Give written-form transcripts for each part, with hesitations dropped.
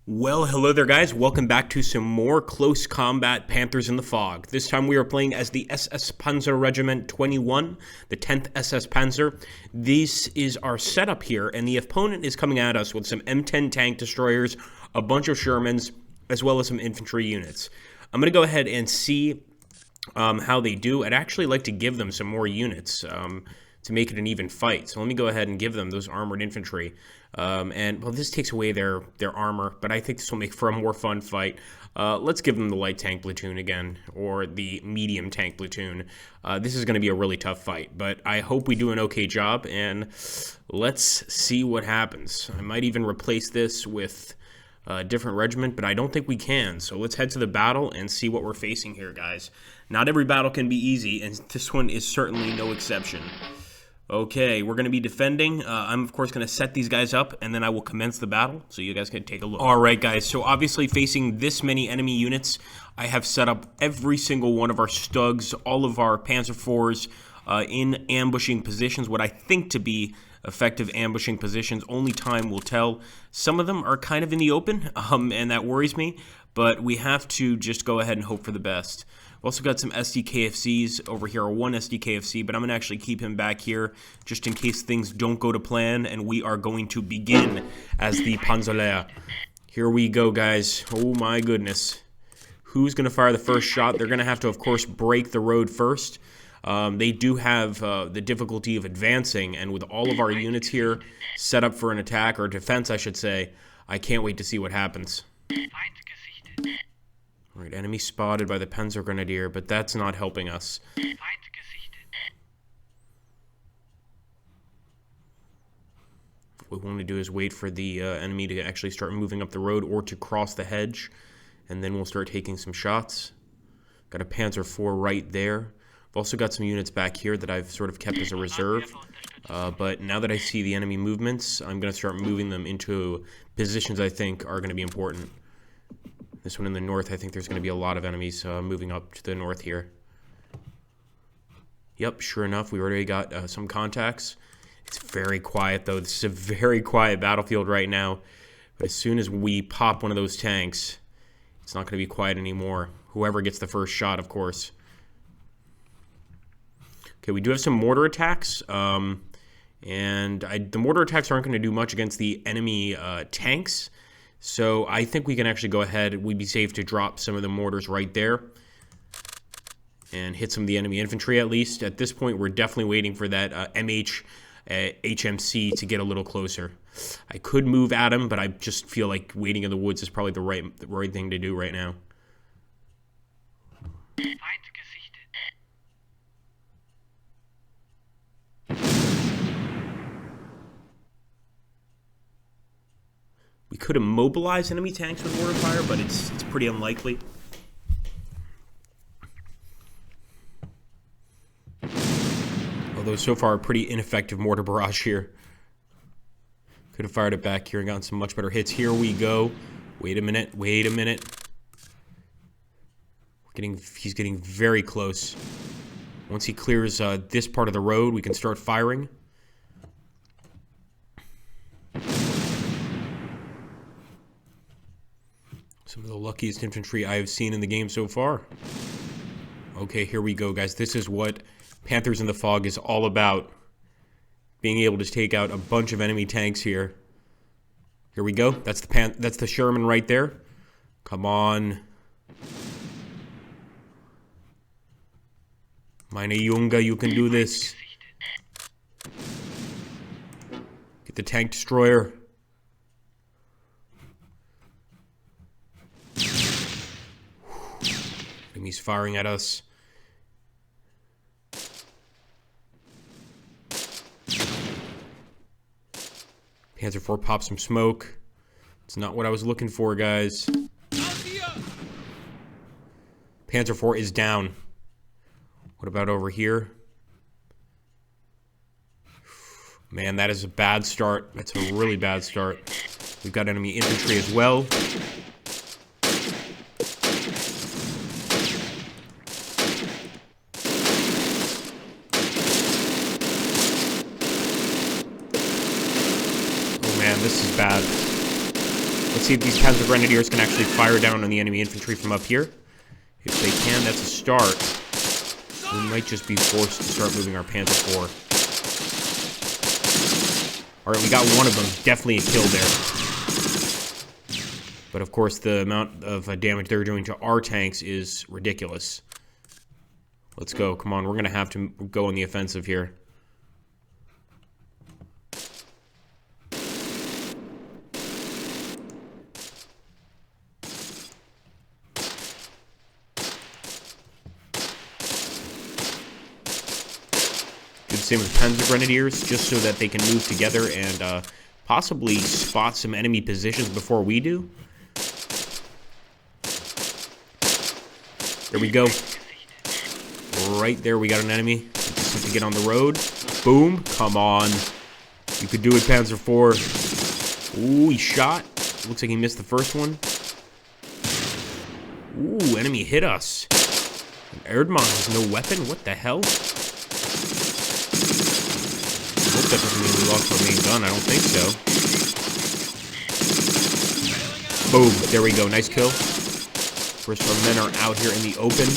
Well, hello there, guys. Welcome back to some more close combat Panthers in the Fog. This time we are playing as the SS Panzer Regiment 21, the 10th SS Panzer. This is our setup here, and the opponent is coming at us with some M10 tank destroyers, a bunch of Shermans, as well as some infantry units. I'm going to go ahead and see how they do. I'd actually like to give them some more units to make it an even fight. So let me go ahead and give them those armored infantry. Well, this takes away their armor, but I think this will make for a more fun fight. Let's give them the light tank platoon again, or the medium tank platoon. This is going to be a really tough fight, but I hope we do an okay job, and let's see what happens. I might even replace this with a different regiment, but I don't think we can. So let's head to the battle and see what we're facing here, guys. Not every battle can be easy, and this one is certainly no exception. Okay, we're going to be defending. I'm, of course, going to set these guys up, and then I will commence the battle, so you guys can take a look. All right, guys, so obviously facing this many enemy units, I have set up every single one of our Stugs, all of our Panzer IVs in ambushing positions, what I think to be effective ambushing positions. Only time will tell. Some of them are kind of in the open, and that worries me, but we have to just go ahead and hope for the best. We've also got some SDKFCs over here, or one SDKFC, but I'm going to actually keep him back here just in case things don't go to plan, and we are going to begin as the Panzerlehr. Here we go, guys. Oh my goodness. Who's going to fire the first shot? They're going to have to, of course, break the road first. They do have the difficulty of advancing, and with all of our units here set up for an attack, or defense, I should say, I can't wait to see what happens. All right, enemy spotted by the Panzer Grenadier, but that's not helping us. What we want to do is wait for the enemy to actually start moving up the road or to cross the hedge, and then we'll start taking some shots. Got a Panzer IV right there. I've also got some units back here that I've sort of kept as a reserve, but now that I see the enemy movements, I'm going to start moving them into positions I think are going to be important. This one in the north, I think there's going to be a lot of enemies moving up to the north here. Yep, sure enough, we already got some contacts. It's very quiet, though. This is a very quiet battlefield right now. But as soon as we pop one of those tanks, it's not going to be quiet anymore. Whoever gets the first shot, of course. Okay, we do have some mortar attacks. The mortar attacks aren't going to do much against the enemy tanks. So I think we can actually go ahead. We'd be safe to drop some of the mortars right there and hit some of the enemy infantry at least. At this point, we're definitely waiting for that HMC to get a little closer. I could move at him, but I just feel like waiting in the woods is probably the right thing to do right now. We could immobilize enemy tanks with mortar fire, but it's pretty unlikely. Although so far a pretty ineffective mortar barrage here. Could have fired it back here and gotten some much better hits. Here we go. Wait a minute. Wait a minute. He's getting very close. Once he clears this part of the road, we can start firing. Some of the luckiest infantry I have seen in the game so far. Okay, here we go, guys. This is what Panthers in the Fog is all about. Being able to take out a bunch of enemy tanks here. Here we go. That's the Sherman right there. Come on. Meine Junge, you can do this. Get the tank destroyer. He's firing at us. Panzer IV popped some smoke. It's not what I was looking for, guys. Panzer IV is down. What about over here? Man, that is a bad start. That's a really bad start. We've got enemy infantry as well. This is bad. Let's see if these Panzer Grenadiers can actually fire down on the enemy infantry from up here. If they can, that's a start. We might just be forced to start moving our Panzer IV. Alright, we got one of them. Definitely a kill there. But of course, the amount of damage they're doing to our tanks is ridiculous. Let's go. Come on, we're going to have to go on the offensive here. Same with Panzer Grenadiers, just so that they can move together and possibly spot some enemy positions before we do. There we go. Right there, we got an enemy. We just have to get on the road. Boom. Come on. You could do it, Panzer IV. Ooh, he shot. Looks like he missed the first one. Ooh, enemy hit us. Erdmann has no weapon? What the hell? I hope that doesn't mean we lost our main gun. I don't think so. Boom. There we go. Nice kill. First, our men are out here in the open.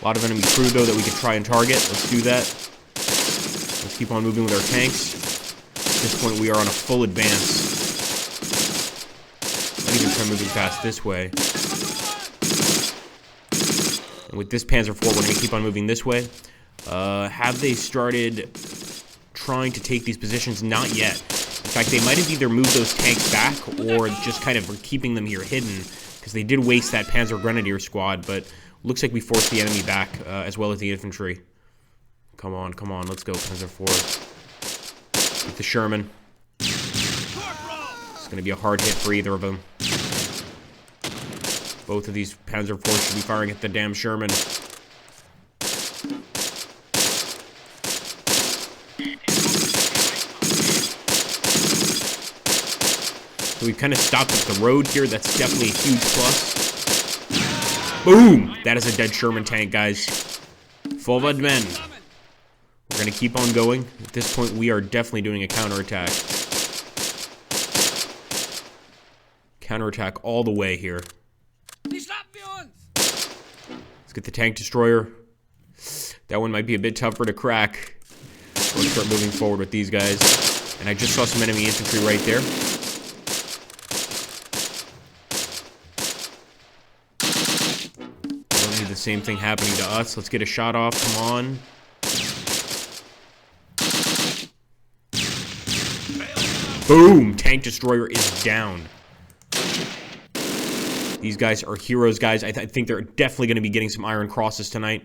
A lot of enemy crew, though, that we could try and target. Let's do that. Let's keep on moving with our tanks. At this point, we are on a full advance. Not even try moving fast this way. And with this Panzer IV, we're going to keep on moving this way. Have they started trying to take these positions? Not yet. In fact, they might have either moved those tanks back or just kind of were keeping them here hidden, because they did waste that Panzer Grenadier squad, but looks like we forced the enemy back, as well as the infantry. Come on, let's go, Panzer IV. With the Sherman. It's going to be a hard hit for either of them. Both of these Panzer IVs should be firing at the damn Sherman. So we've kind of stopped at the road here. That's definitely a huge plus. Boom! That is a dead Sherman tank, guys. Forward, men. We're going to keep on going. At this point, we are definitely doing a counterattack. Counterattack all the way here. Let's get the tank destroyer. That one might be a bit tougher to crack. Let's start moving forward with these guys. And I just saw some enemy infantry right there. Don't need the same thing happening to us. Let's get a shot off. Come on. Boom! Tank destroyer is down. These guys are heroes, guys. I think they're definitely going to be getting some Iron Crosses tonight.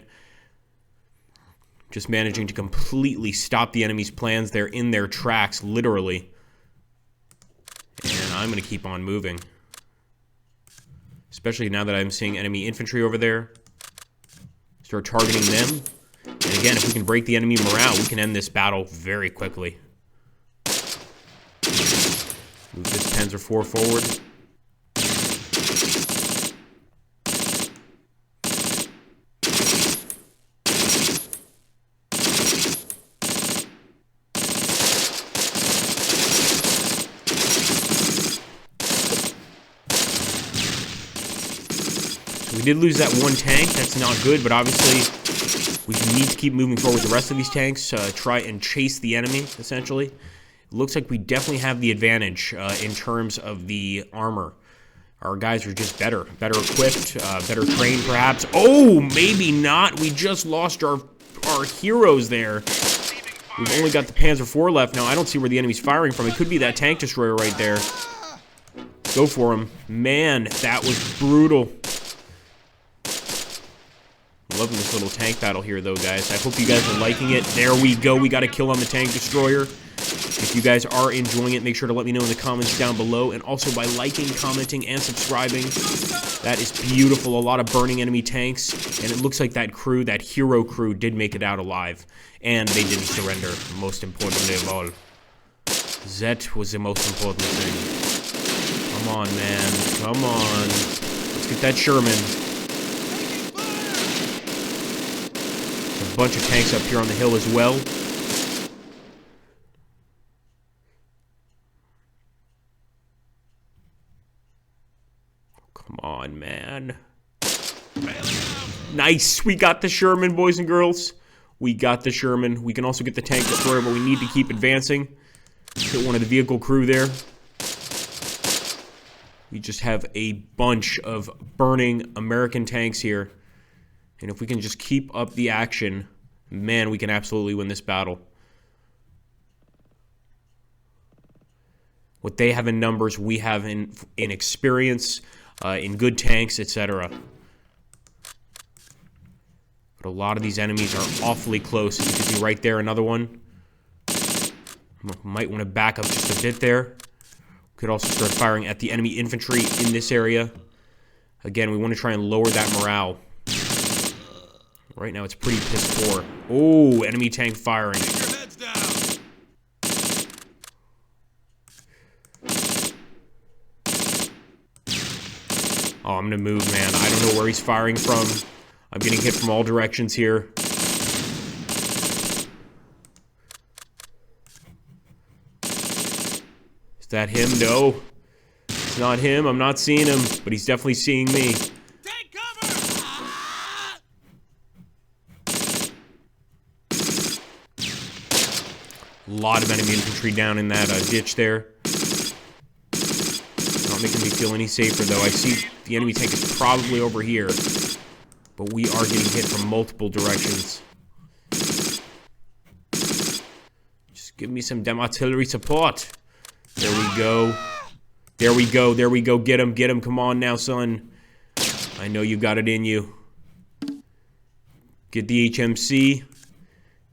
Just managing to completely stop the enemy's plans. They're in their tracks, literally. And I'm going to keep on moving. Especially now that I'm seeing enemy infantry over there. Start targeting them. And again, if we can break the enemy morale, we can end this battle very quickly. Move this Panzer IV forward. We did lose that one tank. That's not good, but obviously we need to keep moving forward with the rest of these tanks. Try and chase the enemy, essentially. It looks like we definitely have the advantage in terms of the armor. Our guys are just better equipped, better trained, perhaps. Oh, maybe not. We just lost our heroes there. We've only got the Panzer IV left now. I don't see where the enemy's firing from. It could be that tank destroyer right there. Go for him. Man, that was brutal. Loving this little tank battle here, though, guys. I hope you guys are liking it. There we go. We got a kill on the tank destroyer. If you guys are enjoying it, make sure to let me know in the comments down below. And also by liking, commenting, and subscribing. That is beautiful. A lot of burning enemy tanks. And it looks like that crew, that hero crew, did make it out alive. And they didn't surrender. Most importantly of all. That was the most important thing. Come on, man. Come on. Let's get that Sherman. A bunch of tanks up here on the hill as well. Come on, man. Nice. We got the Sherman, boys and girls. We got the Sherman. We can also get the tank destroyer, but we need to keep advancing. Hit one of the vehicle crew there. We just have a bunch of burning American tanks here. And if we can just keep up the action, man, we can absolutely win this battle. What they have in numbers, we have in experience, in good tanks, etc. But a lot of these enemies are awfully close. As you can see right there, another one. Might want to back up just a bit there. Could also start firing at the enemy infantry in this area. Again, we want to try and lower that morale. Right now, it's pretty piss poor. Oh, enemy tank firing. Keep your heads down. Oh, I'm going to move, man. I don't know where he's firing from. I'm getting hit from all directions here. Is that him? No. It's not him. I'm not seeing him, but he's definitely seeing me. Take cover! A lot of enemy infantry down in that ditch there. Not making me feel any safer, though. I see the enemy tank is probably over here. But we are getting hit from multiple directions. Just give me some damn artillery support. There we go. There we go. There we go. Get him. Get him. Come on now, son. I know you got it in you. Get the HMC.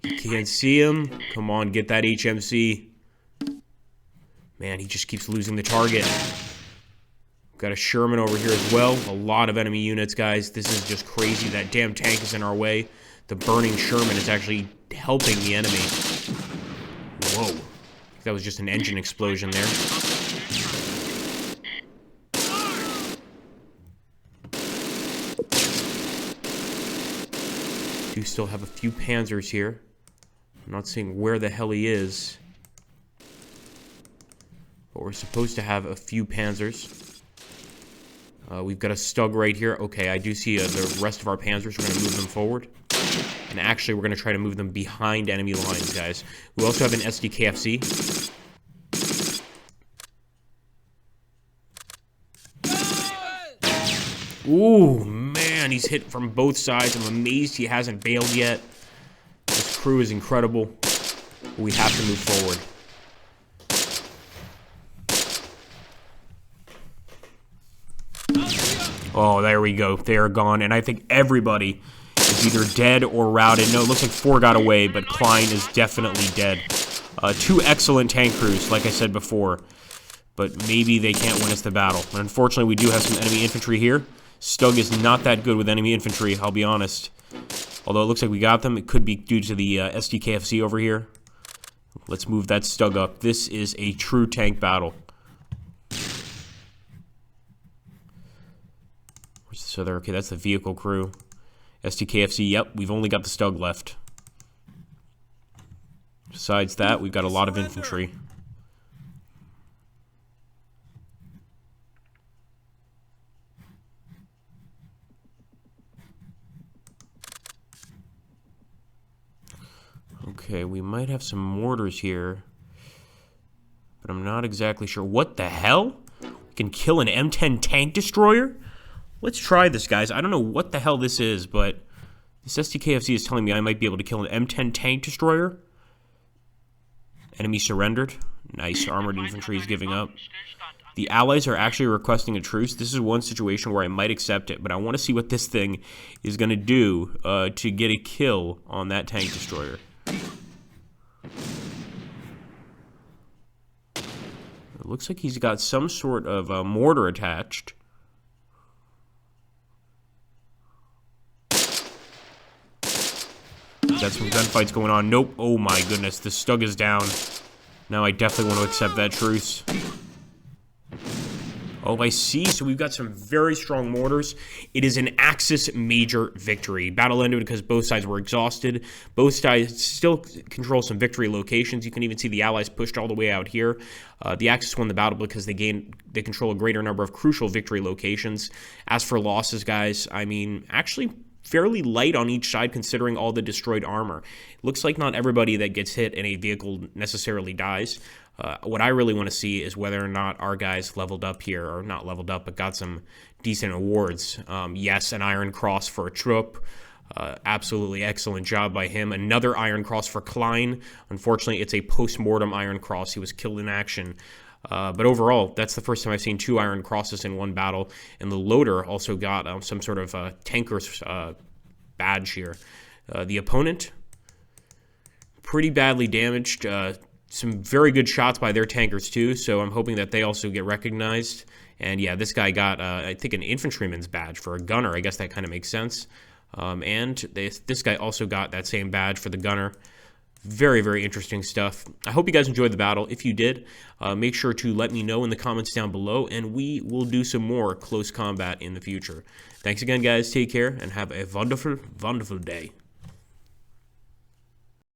You can't see him. Come on, get that HMC. Man, he just keeps losing the target. Got a Sherman over here as well. A lot of enemy units, guys. This is just crazy. That damn tank is in our way. The burning Sherman is actually helping the enemy. Whoa. That was just an engine explosion there. Do still have a few Panzers here. I'm not seeing where the hell he is. But we're supposed to have a few Panzers. We've got a Stug right here. Okay, I do see the rest of our Panzers. We're going to move them forward. And actually, we're going to try to move them behind enemy lines, guys. We also have an SDKFC. Ooh, man, he's hit from both sides. I'm amazed he hasn't bailed yet. This crew is incredible. We have to move forward. Oh, there we go. They are gone. And I think everybody is either dead or routed. No, it looks like 4 got away, but Klein is definitely dead. 2 excellent tank crews, like I said before. But maybe they can't win us the battle. But unfortunately, we do have some enemy infantry here. Stug is not that good with enemy infantry, I'll be honest. Although it looks like we got them. It could be due to the SDKFC over here. Let's move that Stug up. This is a true tank battle. So there, okay, that's the vehicle crew. SDKFC, yep, we've only got the Stug left. Besides that, we've got a lot of infantry. Okay, we might have some mortars here. But I'm not exactly sure. What the hell? We can kill an M10 tank destroyer? Let's try this, guys. I don't know what the hell this is, but this SDKFC is telling me I might be able to kill an M10 tank destroyer. Enemy surrendered. Nice. Armored infantry is giving up. The Allies are actually requesting a truce. This is one situation where I might accept it, but I want to see what this thing is going to do to get a kill on that tank destroyer. It looks like he's got some sort of mortar attached. Got some gunfights going on. Nope. Oh my goodness. The Stug is down. Now I definitely want to accept that truce. Oh, I see. So we've got some very strong mortars. It is an Axis major victory. Battle ended because both sides were exhausted. Both sides still control some victory locations. You can even see the Allies pushed all the way out here. The Axis won the battle because they control a greater number of crucial victory locations. As for losses, guys, I mean, actually fairly light on each side considering all the destroyed armor. It looks like not everybody that gets hit in a vehicle necessarily dies. What I really want to see is whether or not our guys leveled up here, or not leveled up, but got some decent awards. Yes, an Iron Cross for a troop. Absolutely excellent job by him. Another Iron Cross for Klein. Unfortunately, it's a post-mortem Iron Cross. He was killed in action. But overall, that's the first time I've seen 2 Iron Crosses in one battle. And the loader also got some sort of tanker's badge here. The opponent, pretty badly damaged. Some very good shots by their tankers too, so I'm hoping that they also get recognized. And yeah, this guy got, I think, an infantryman's badge for a gunner. I guess that kind of makes sense. And this guy also got that same badge for the gunner. Very, very interesting stuff. I hope you guys enjoyed the battle. If you did, make sure to let me know in the comments down below, and we will do some more close combat in the future. Thanks again, guys. Take care, and have a wonderful, wonderful day.